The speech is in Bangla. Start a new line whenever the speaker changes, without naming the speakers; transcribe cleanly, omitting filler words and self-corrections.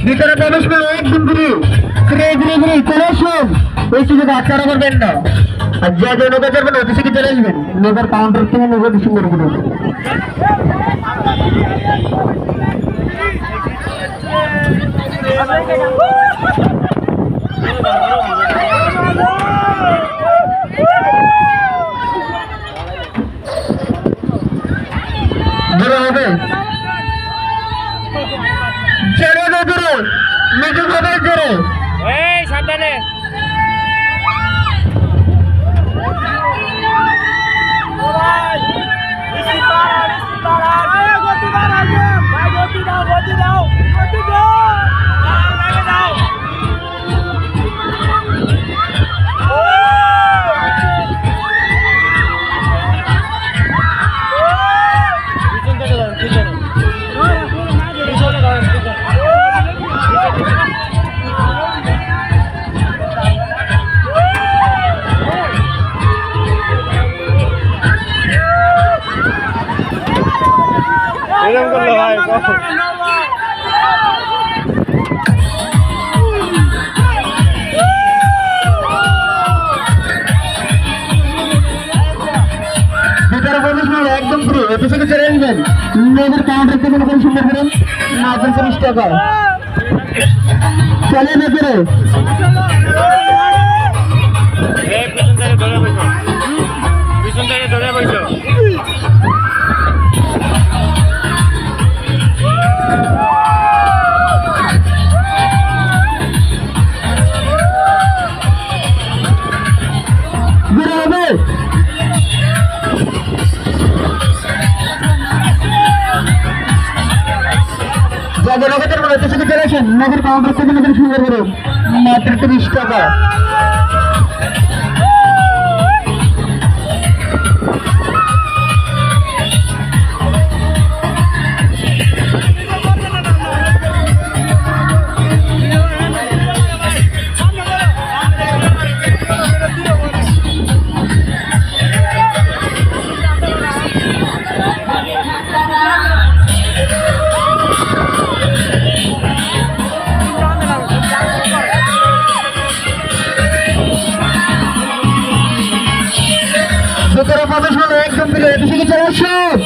ভিতরে প্রবেশ করে একদম ঘুরে ঘুরে ঘুরে ঘুরে চলে আসুন। ওই সুযোগ আটকানো করবেন না। আর যা যা নৌকা চলবেন অফিসে কি চলে আসবেন, নৌকার কাউন্টার থেকে নৌকা সুন্দর করে হবে চলে না দূরে মেজু হবে জোরে
সাবধানে এরকম করলো ভাই
একদম ফ্রি অফিসে চলে আসবেন। নদীর কাউন্টার থেকে নতুন সুন্দর করেন মাত্র 30 টাকা চলে না করে
পিছন থেকে ধরে বসো নগর কাউন্টার থেকে নতুন সুন্দর করে মাত্র 30 টাকা একদম চলে আসুন।